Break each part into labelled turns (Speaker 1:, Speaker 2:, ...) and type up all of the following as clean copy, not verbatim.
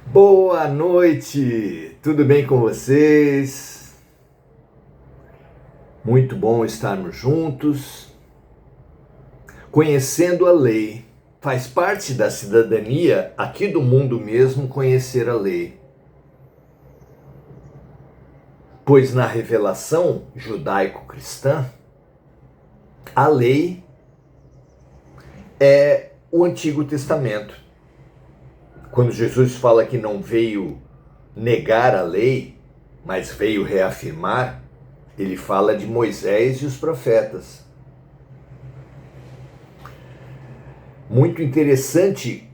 Speaker 1: Boa noite! Tudo bem com vocês? Muito bom estarmos juntos. Conhecendo a lei. Faz parte da cidadania aqui do mundo mesmo conhecer a lei. Pois na revelação judaico-cristã, a lei é o Antigo Testamento. Quando Jesus fala que não veio negar a lei, mas veio reafirmar, ele fala de Moisés e os profetas. Muito interessante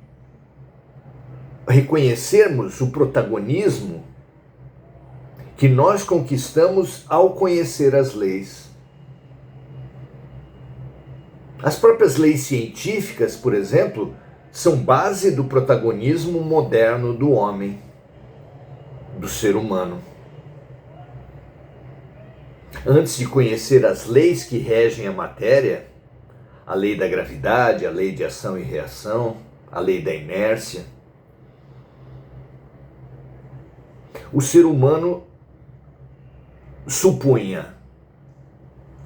Speaker 1: reconhecermos o protagonismo que nós conquistamos ao conhecer as leis. As próprias leis científicas, por exemplo, são base do protagonismo moderno do homem, do ser humano. Antes de conhecer as leis que regem a matéria, a lei da gravidade, a lei de ação e reação, a lei da inércia, o ser humano supunha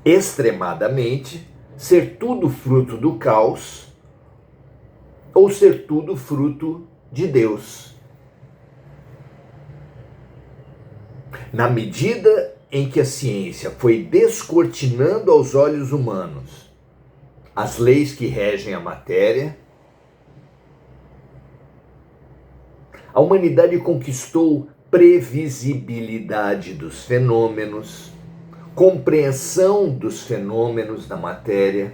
Speaker 1: extremadamente ser tudo fruto do caos ou ser tudo fruto de Deus. Na medida em que a ciência foi descortinando aos olhos humanos as leis que regem a matéria, a humanidade conquistou previsibilidade dos fenômenos, compreensão dos fenômenos da matéria.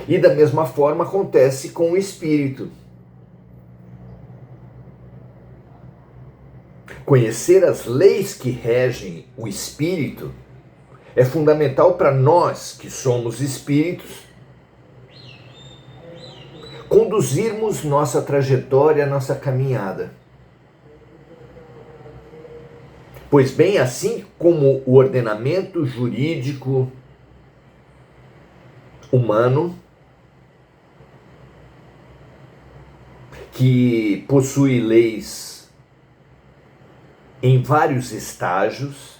Speaker 1: E da mesma forma acontece com o espírito. Conhecer as leis que regem o espírito é fundamental para nós que somos espíritos conduzirmos nossa trajetória, nossa caminhada. Pois bem, assim como o ordenamento jurídico humano, que possui leis em vários estágios,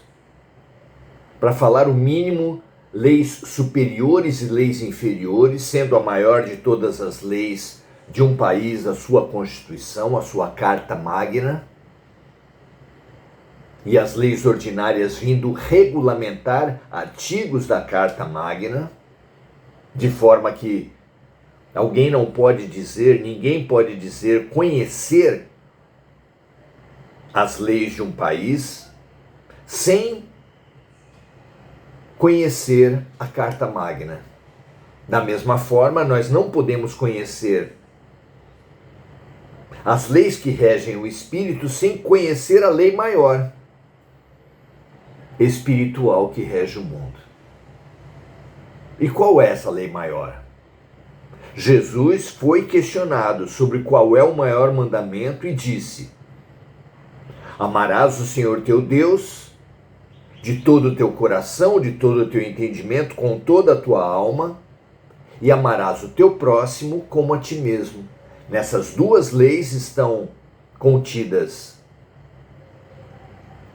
Speaker 1: para falar o mínimo, leis superiores e leis inferiores, sendo a maior de todas as leis de um país a sua Constituição, a sua Carta Magna, e as leis ordinárias vindo regulamentar artigos da Carta Magna, de forma que ninguém pode dizer conhecer as leis de um país sem conhecer a Carta Magna. Da mesma forma, nós não podemos conhecer as leis que regem o espírito sem conhecer a lei maior, espiritual, que rege o mundo. E qual é essa lei maior? Jesus foi questionado sobre qual é o maior mandamento e disse: amarás o Senhor teu Deus de todo o teu coração, de todo o teu entendimento, com toda a tua alma, e amarás o teu próximo como a ti mesmo. Nessas duas leis estão contidas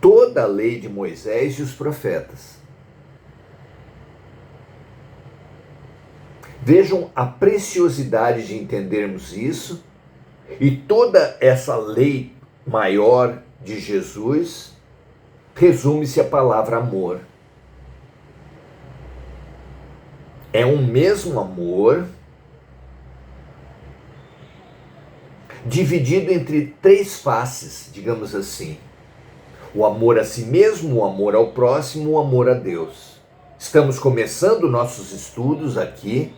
Speaker 1: toda a lei de Moisés e os profetas. Vejam a preciosidade de entendermos isso, e toda essa lei maior de Jesus resume-se a palavra amor. É um mesmo amor dividido entre três faces, digamos assim. O amor a si mesmo, o amor ao próximo, o amor a Deus. Estamos começando nossos estudos aqui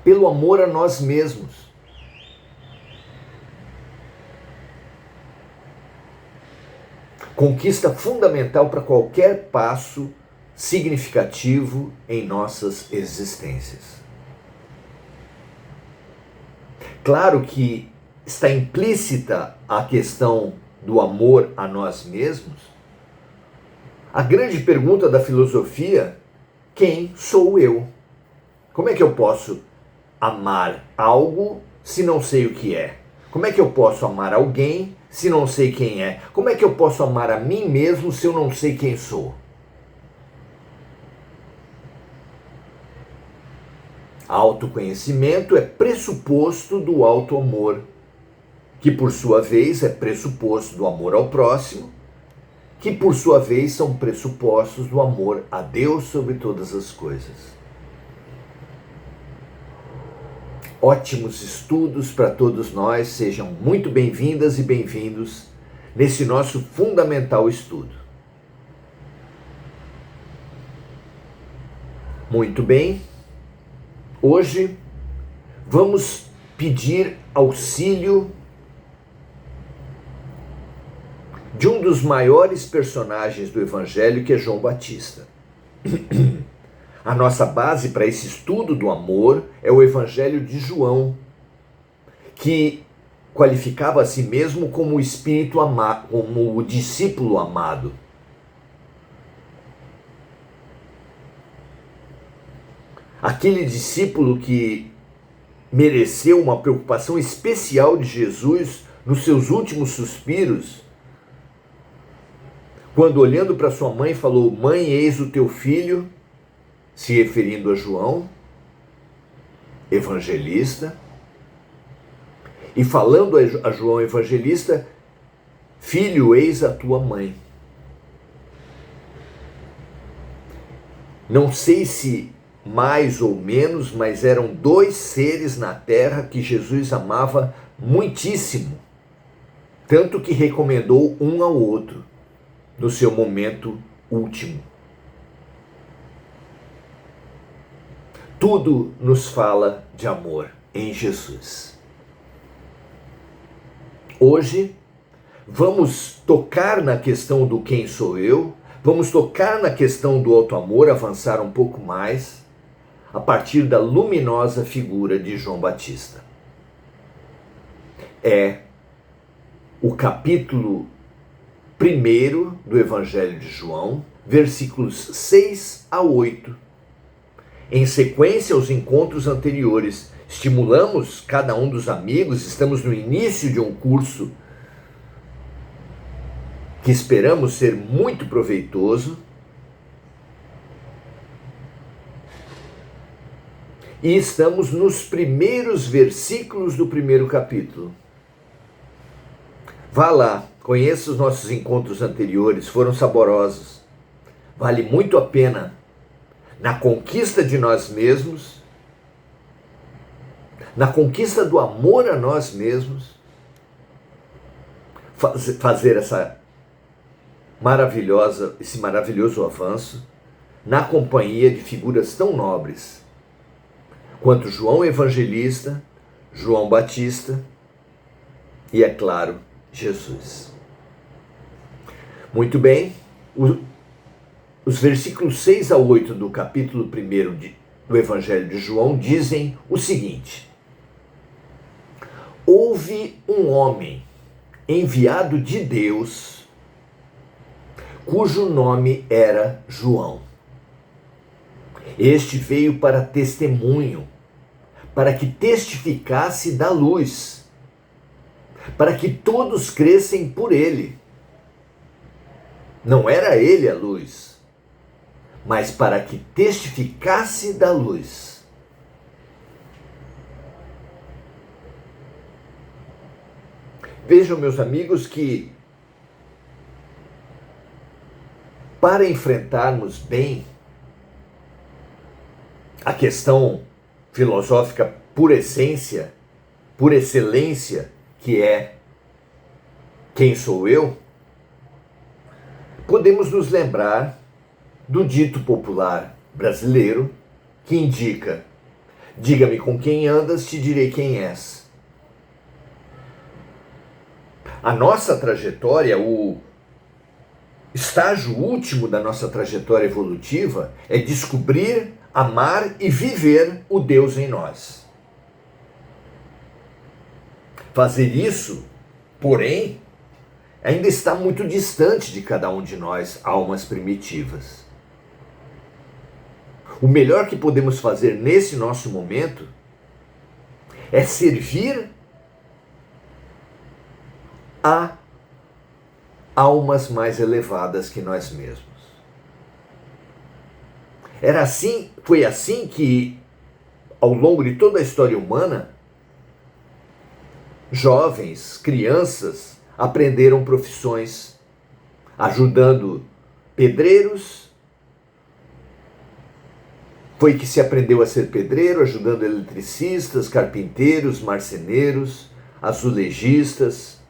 Speaker 1: pelo amor a nós mesmos. Conquista fundamental para qualquer passo significativo em nossas existências. Claro que está implícita a questão do amor a nós mesmos. A grande pergunta da filosofia: quem sou eu? Como é que eu posso amar algo se não sei o que é? Como é que eu posso amar alguém se não sei quem é? Como é que eu posso amar a mim mesmo se eu não sei quem sou? Autoconhecimento é pressuposto do auto-amor, que por sua vez é pressuposto do amor ao próximo, que por sua vez são pressupostos do amor a Deus sobre todas as coisas. Ótimos estudos para todos nós, sejam muito bem-vindas e bem-vindos nesse nosso fundamental estudo. Muito bem, hoje vamos pedir auxílio de um dos maiores personagens do Evangelho, que é João Batista. A nossa base para esse estudo do amor é o Evangelho de João, que qualificava a si mesmo como o Espírito amado, como o discípulo amado. Aquele discípulo que mereceu uma preocupação especial de Jesus nos seus últimos suspiros, quando olhando para sua mãe falou: "Mãe, eis o teu filho", se referindo a João, evangelista, e falando a João evangelista: "Filho, eis a tua mãe". Não sei se mais ou menos, mas eram dois seres na terra que Jesus amava muitíssimo, tanto que recomendou um ao outro no seu momento último. Tudo nos fala de amor em Jesus. Hoje vamos tocar na questão do quem sou eu, vamos tocar na questão do auto-amor, avançar um pouco mais, a partir da luminosa figura de João Batista. É o capítulo 1 do Evangelho de João, versículos 6 a 8. Em sequência aos encontros anteriores, estimulamos cada um dos amigos, estamos no início de um curso que esperamos ser muito proveitoso, e estamos nos primeiros versículos do primeiro capítulo. Vá lá, conheça os nossos encontros anteriores, foram saborosos. Vale muito a pena, na conquista de nós mesmos, na conquista do amor a nós mesmos, fazer esse maravilhoso avanço na companhia de figuras tão nobres quanto João Evangelista, João Batista e, é claro, Jesus. Muito bem, os versículos 6 a 8 do capítulo 1 do Evangelho de João dizem o seguinte: houve um homem enviado de Deus, cujo nome era João. Este veio para testemunho, para que testificasse da luz, para que todos crescem por ele. Não era ele a luz, mas para que testificasse da luz. Vejam, meus amigos, que para enfrentarmos bem a questão filosófica por essência, por excelência, que é quem sou eu, podemos nos lembrar do dito popular brasileiro que indica: diga-me com quem andas, te direi quem és. A nossa trajetória, o estágio último da nossa trajetória evolutiva é descobrir, amar e viver o Deus em nós. Fazer isso, porém, ainda está muito distante de cada um de nós, almas primitivas. O melhor que podemos fazer nesse nosso momento é servir a almas mais elevadas que nós mesmos. Foi assim que, ao longo de toda a história humana, jovens, crianças aprenderam profissões, ajudando pedreiros. Foi que se aprendeu a ser pedreiro, ajudando eletricistas, carpinteiros, marceneiros, azulejistas.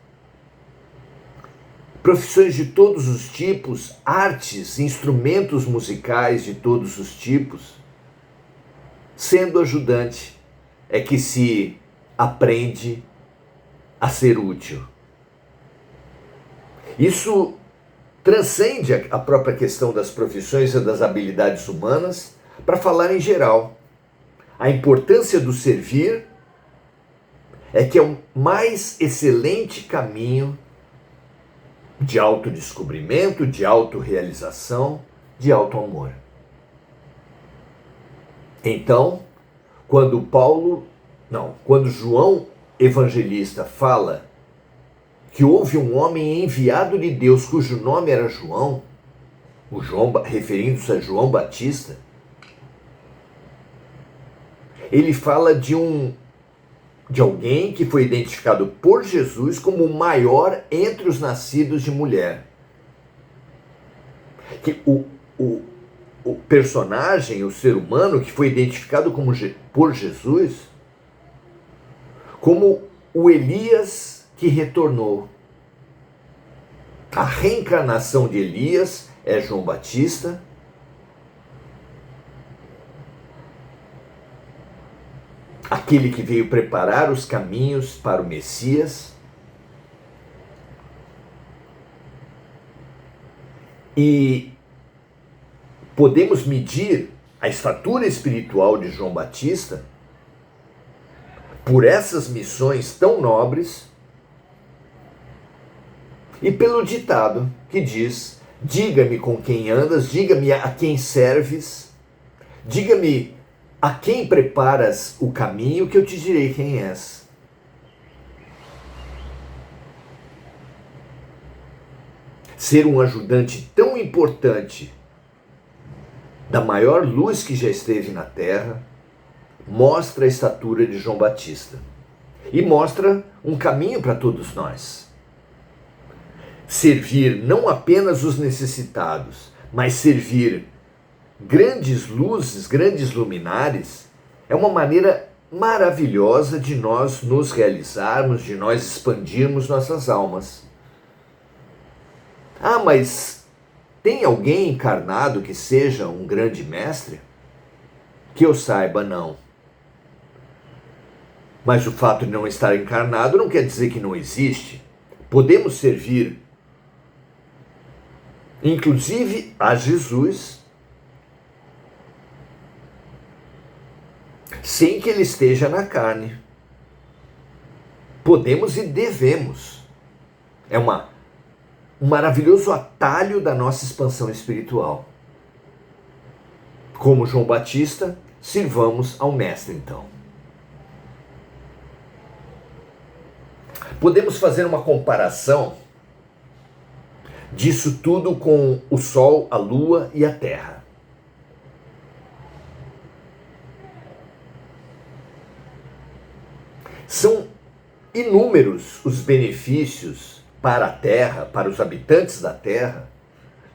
Speaker 1: Profissões de todos os tipos, artes, instrumentos musicais de todos os tipos. Sendo ajudante é que se aprende a ser útil. Isso transcende a própria questão das profissões e das habilidades humanas para falar em geral. A importância do servir é que é o mais excelente caminho de autodescobrimento, de autorrealização, de autoamor. Então, quando João Evangelista fala que houve um homem enviado de Deus cujo nome era João, referindo-se a João Batista, ele fala de alguém que foi identificado por Jesus como o maior entre os nascidos de mulher. Que o personagem, o ser humano que foi identificado por Jesus como o Elias que retornou. A reencarnação de Elias é João Batista. Aquele que veio preparar os caminhos para o Messias. E podemos medir a estatura espiritual de João Batista por essas missões tão nobres e pelo ditado que diz: diga-me com quem andas, diga-me a quem serves, diga-me a quem preparas o caminho, que eu te direi quem és. Ser um ajudante tão importante da maior luz que já esteve na Terra mostra a estatura de João Batista e mostra um caminho para todos nós. Servir não apenas os necessitados, mas servir grandes luzes, grandes luminares, é uma maneira maravilhosa de nós nos realizarmos, de nós expandirmos nossas almas. Ah, mas tem alguém encarnado que seja um grande mestre? Que eu saiba, não. Mas o fato de não estar encarnado não quer dizer que não existe. Podemos servir, inclusive a Jesus, sem que ele esteja na carne. Podemos e devemos. É um maravilhoso atalho da nossa expansão espiritual. Como João Batista, sirvamos ao Mestre, então. Podemos fazer uma comparação disso tudo com o Sol, a Lua e a Terra. São inúmeros os benefícios para a Terra, para os habitantes da Terra,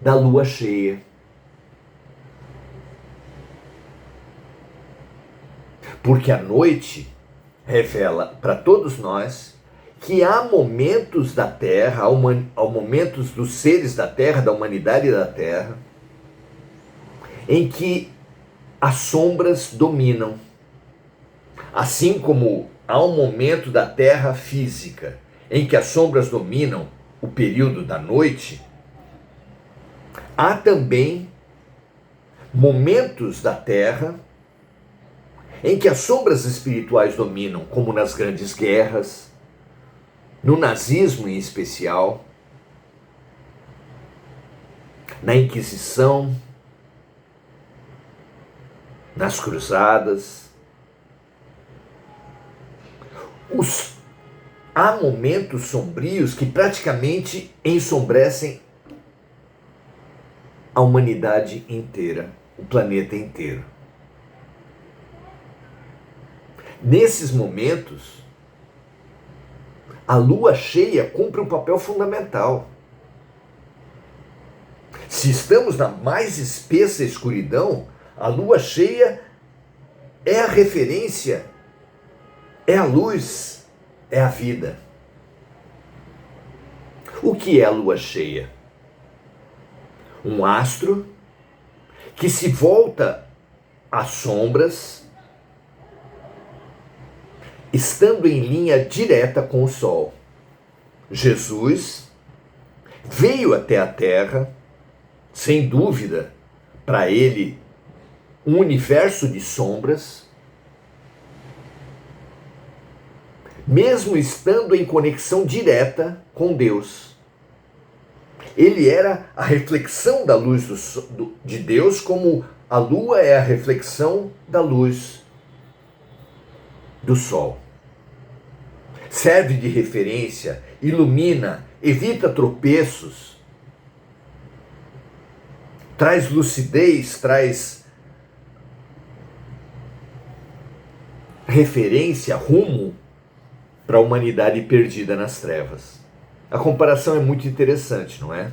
Speaker 1: da Lua cheia. Porque a noite revela para todos nós que há momentos da Terra, há momentos dos seres da Terra, da humanidade da Terra, em que as sombras dominam. Assim como há um momento da Terra física em que as sombras dominam o período da noite, há também momentos da Terra em que as sombras espirituais dominam, como nas grandes guerras, no nazismo em especial, na Inquisição, nas cruzadas. há momentos sombrios que praticamente ensombrecem a humanidade inteira, o planeta inteiro. Nesses momentos, a lua cheia cumpre um papel fundamental. Se estamos na mais espessa escuridão, a lua cheia é a referência, é a luz, é a vida. O que é a lua cheia? Um astro que se volta às sombras, estando em linha direta com o Sol. Jesus veio até a Terra, sem dúvida, para ele, um universo de sombras, mesmo estando em conexão direta com Deus. Ele era a reflexão da luz de Deus, como a lua é a reflexão da luz do Sol. Serve de referência, ilumina, evita tropeços, traz lucidez, traz referência, rumo para a humanidade perdida nas trevas. A comparação é muito interessante, não é?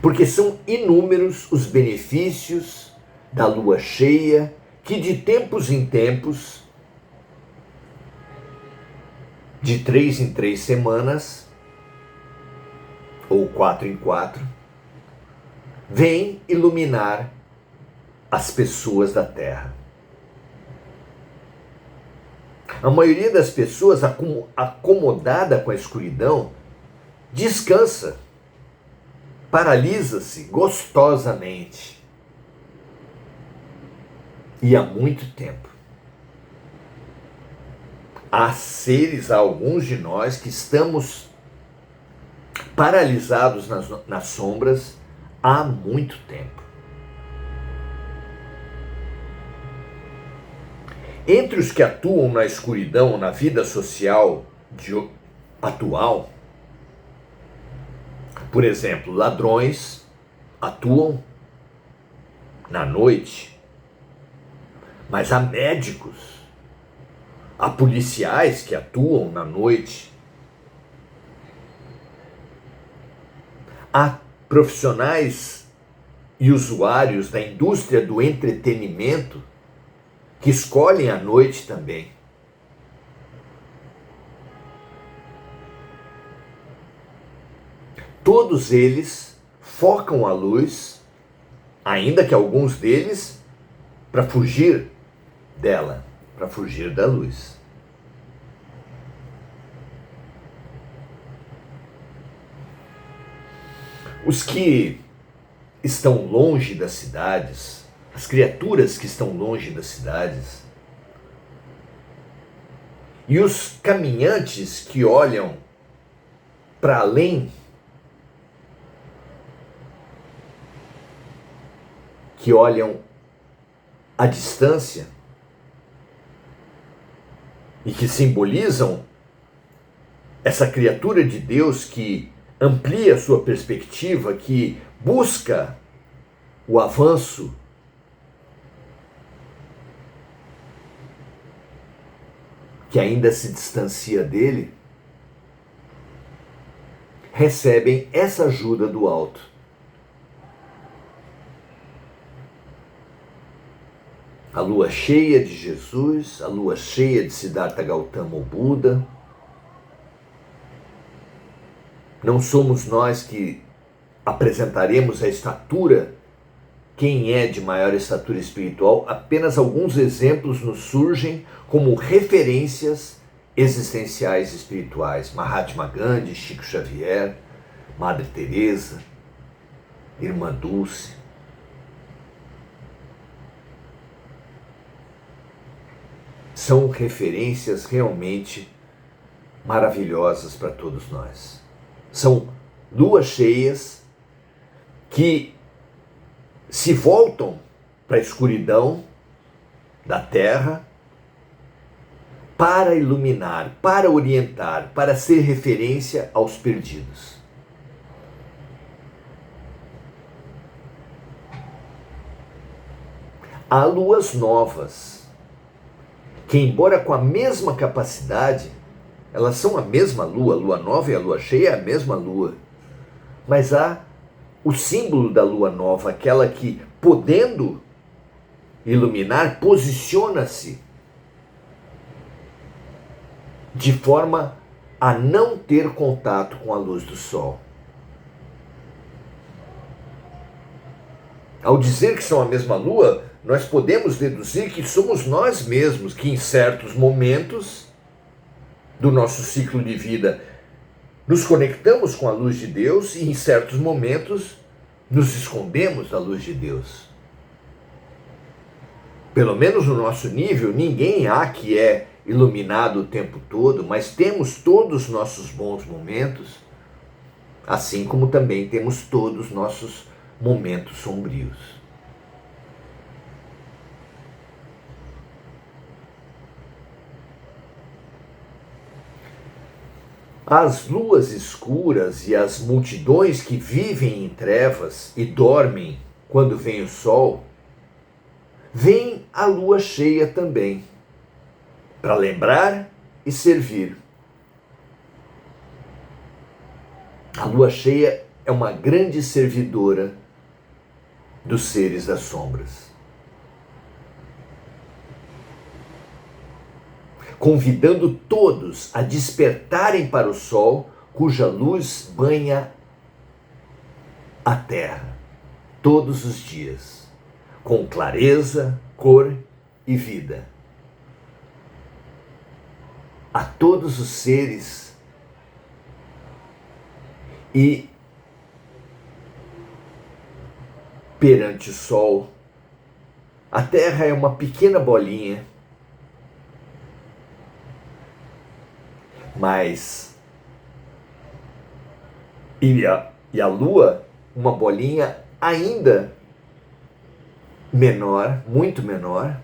Speaker 1: Porque são inúmeros os benefícios da lua cheia, que de tempos em tempos, de 3 em 3 semanas, ou 4 em 4, vem iluminar as pessoas da Terra. A maioria das pessoas acomodada com a escuridão descansa, paralisa-se gostosamente. E há muito tempo. Há alguns de nós que estamos paralisados nas sombras há muito tempo. Entre os que atuam na escuridão, na vida social atual, por exemplo, ladrões atuam na noite, mas há médicos, há policiais que atuam na noite, há profissionais e usuários da indústria do entretenimento que escolhem a noite também. Todos eles focam a luz, ainda que alguns deles para fugir dela, para fugir da luz. Os que estão longe das cidades, as criaturas que estão longe das cidades, e os caminhantes que olham para além, que olham à distância e que simbolizam essa criatura de Deus que amplia a sua perspectiva, que busca o avanço, que ainda se distancia dele, recebem essa ajuda do alto. A lua cheia de Jesus, a lua cheia de Siddhartha Gautama, o Buda. Não somos nós que apresentaremos a estatura, quem é de maior estatura espiritual, apenas alguns exemplos nos surgem como referências existenciais espirituais. Mahatma Gandhi, Chico Xavier, Madre Teresa, Irmã Dulce. São referências realmente maravilhosas para todos nós. São luas cheias que se voltam para a escuridão da terra para iluminar, para orientar, para ser referência aos perdidos. Há luas novas, que embora com a mesma capacidade, elas são a mesma lua, a lua nova e a lua cheia é a mesma lua. Mas há o símbolo da lua nova, aquela que, podendo iluminar, posiciona-se de forma a não ter contato com a luz do sol. Ao dizer que são a mesma lua, nós podemos deduzir que somos nós mesmos que, em certos momentos do nosso ciclo de vida, nos conectamos com a luz de Deus e, em certos momentos, nos escondemos da luz de Deus. Pelo menos no nosso nível, ninguém há que é iluminado o tempo todo, mas temos todos os nossos bons momentos, assim como também temos todos os nossos momentos sombrios. As luas escuras e as multidões que vivem em trevas e dormem quando vem o sol, vem a lua cheia também, para lembrar e servir. A lua cheia é uma grande servidora dos seres das sombras, convidando todos a despertarem para o sol, cuja luz banha a terra todos os dias, com clareza, cor e vida. A todos os seres e perante o sol, a terra é uma pequena bolinha, mas e a lua, uma bolinha ainda menor, muito menor,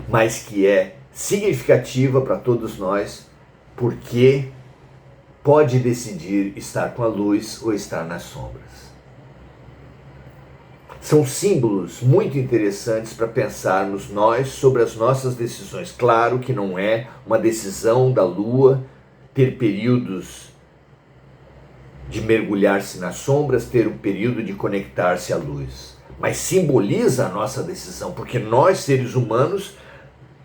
Speaker 1: mas que é significativa para todos nós, porque pode decidir estar com a luz ou estar nas sombras. São símbolos muito interessantes para pensarmos nós sobre as nossas decisões. Claro que não é uma decisão da lua ter períodos de mergulhar-se nas sombras, ter um período de conectar-se à luz. Mas simboliza a nossa decisão, porque nós, seres humanos,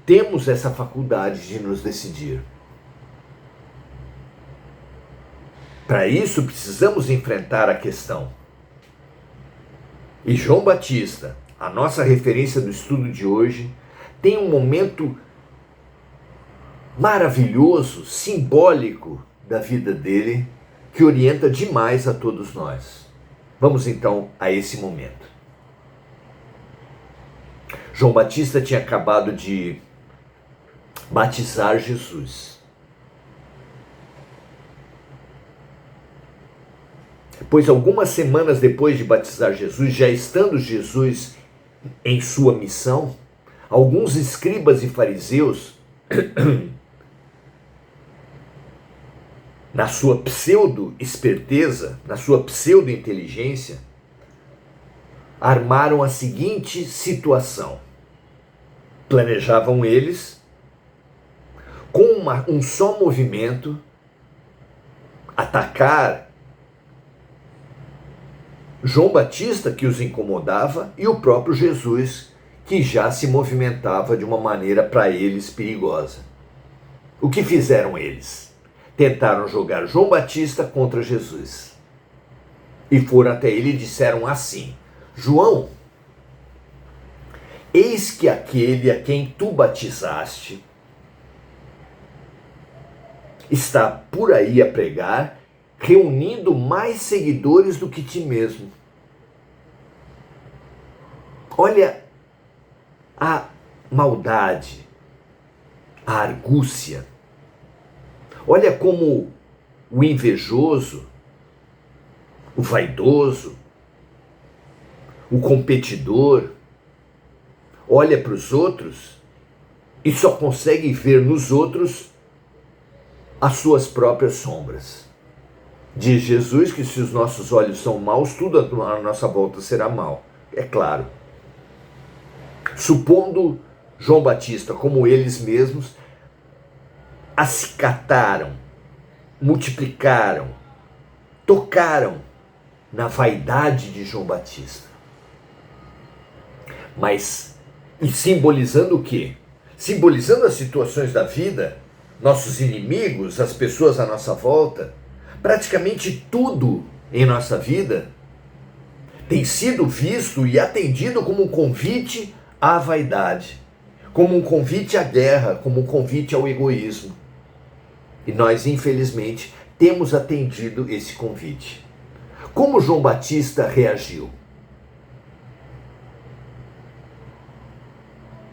Speaker 1: temos essa faculdade de nos decidir. Para isso, precisamos enfrentar a questão. E João Batista, a nossa referência do estudo de hoje, tem um momento maravilhoso, simbólico da vida dele, que orienta demais a todos nós. Vamos então a esse momento. João Batista tinha acabado de batizar Jesus. Pois algumas semanas depois de batizar Jesus, já estando Jesus em sua missão, alguns escribas e fariseus, na sua pseudo-esperteza, na sua pseudo-inteligência, armaram a seguinte situação. Planejavam eles, com um só movimento, atacar João Batista, que os incomodava, e o próprio Jesus, que já se movimentava de uma maneira para eles perigosa. O que fizeram eles? Tentaram jogar João Batista contra Jesus. E foram até ele e disseram assim: João, eis que aquele a quem tu batizaste está por aí a pregar, reunindo mais seguidores do que ti mesmo. Olha a maldade, a argúcia. Olha como o invejoso, o vaidoso, o competidor olha para os outros e só consegue ver nos outros as suas próprias sombras. Diz Jesus que se os nossos olhos são maus, tudo à nossa volta será mal. É claro. Supondo João Batista, como eles mesmos, acicataram, multiplicaram, tocaram na vaidade de João Batista. Mas, e simbolizando o quê? Simbolizando as situações da vida, nossos inimigos, as pessoas à nossa volta, praticamente tudo em nossa vida tem sido visto e atendido como um convite à vaidade, como um convite à guerra, como um convite ao egoísmo. E nós, infelizmente, temos atendido esse convite. Como João Batista reagiu?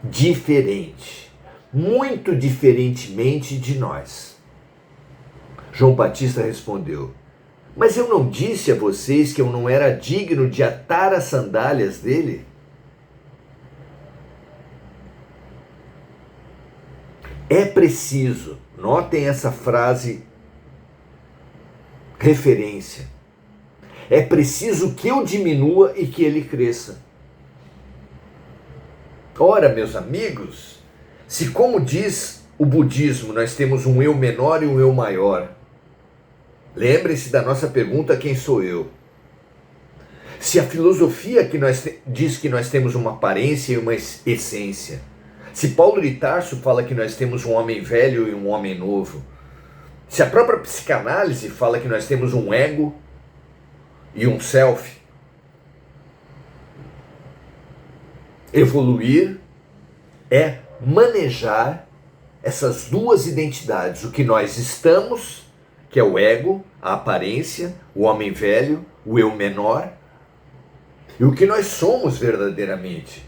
Speaker 1: Diferente, muito diferentemente de nós. João Batista respondeu: mas eu não disse a vocês que eu não era digno de atar as sandálias dele? É preciso, notem essa frase, referência. É preciso que eu diminua e que ele cresça. Ora, meus amigos, se como diz o budismo, nós temos um eu menor e um eu maior, lembre-se da nossa pergunta: quem sou eu? Se a filosofia diz que nós temos uma aparência e uma essência, se Paulo de Tarso fala que nós temos um homem velho e um homem novo, se a própria psicanálise fala que nós temos um ego e um self, evoluir é manejar essas duas identidades, o que nós estamos, que é o ego, a aparência, o homem velho, o eu menor, e o que nós somos verdadeiramente,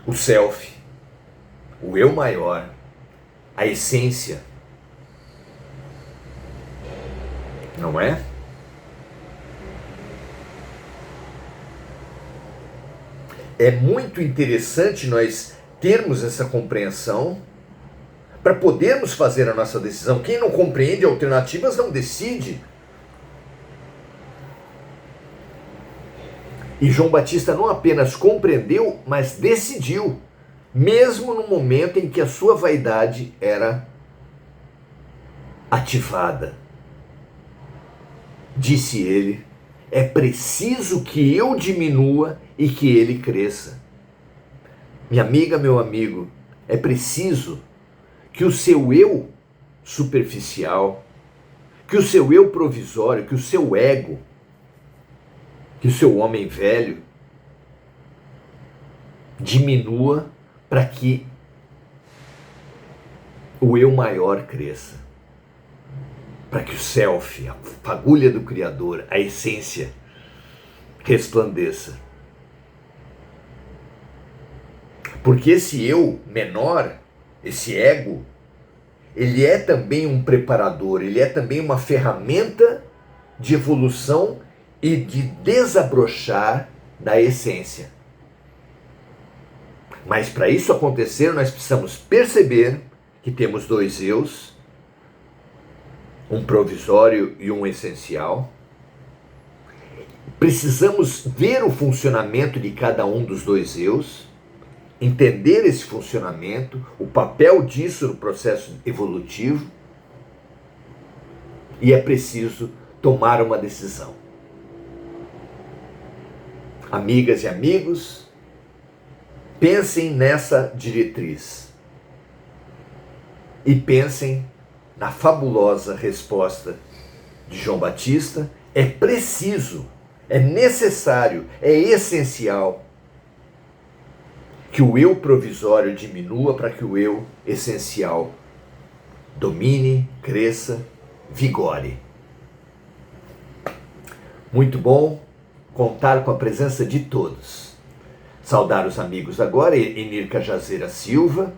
Speaker 1: o self, o eu maior, a essência. Não é? É muito interessante nós termos essa compreensão para podermos fazer a nossa decisão. Quem não compreende alternativas não decide. E João Batista não apenas compreendeu, mas decidiu, mesmo no momento em que a sua vaidade era ativada. Disse ele: é preciso que eu diminua e que ele cresça. Minha amiga, meu amigo, é preciso que o seu eu superficial, que o seu eu provisório, que o seu ego, que o seu homem velho diminua para que o eu maior cresça. Para que o self, a fagulha do Criador, a essência, resplandeça. Porque esse eu menor, esse ego, ele é também um preparador, ele é também uma ferramenta de evolução e de desabrochar da essência. Mas para isso acontecer, nós precisamos perceber que temos dois eus, um provisório e um essencial. Precisamos ver o funcionamento de cada um dos dois eus, entender esse funcionamento, o papel disso no processo evolutivo, e é preciso tomar uma decisão. Amigas e amigos, pensem nessa diretriz e pensem na fabulosa resposta de João Batista. É preciso, é necessário, é essencial que o eu provisório diminua para que o eu essencial domine, cresça, vigore. Muito bom contar com a presença de todos. Saudar os amigos agora, Enir Cajazeira Silva,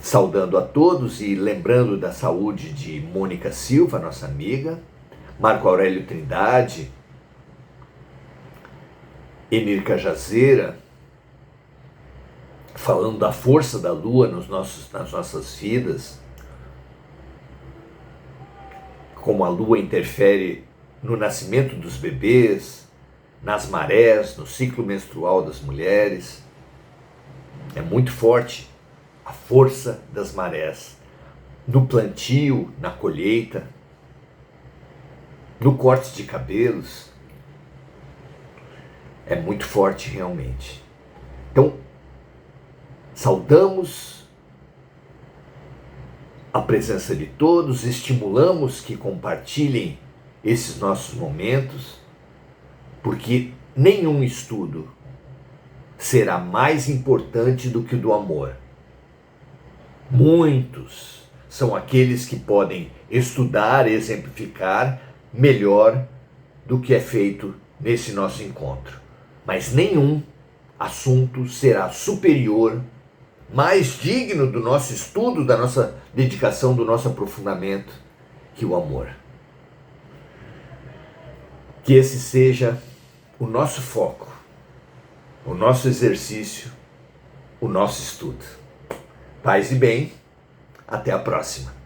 Speaker 1: saudando a todos e lembrando da saúde de Mônica Silva, nossa amiga, Marco Aurélio Trindade, Enir Cajazeira, falando da força da lua nas nossas vidas, como a lua interfere no nascimento dos bebês, nas marés, no ciclo menstrual das mulheres. É muito forte a força das marés no plantio, na colheita, no corte de cabelos. É muito forte realmente. Então, saudamos a presença de todos, estimulamos que compartilhem esses nossos momentos, porque nenhum estudo será mais importante do que o do amor. Muitos são aqueles que podem estudar e exemplificar melhor do que é feito nesse nosso encontro. Mas nenhum assunto será superior, mais digno do nosso estudo, da nossa dedicação, do nosso aprofundamento, que o amor. Que esse seja o nosso foco, o nosso exercício, o nosso estudo. Paz e bem, até a próxima.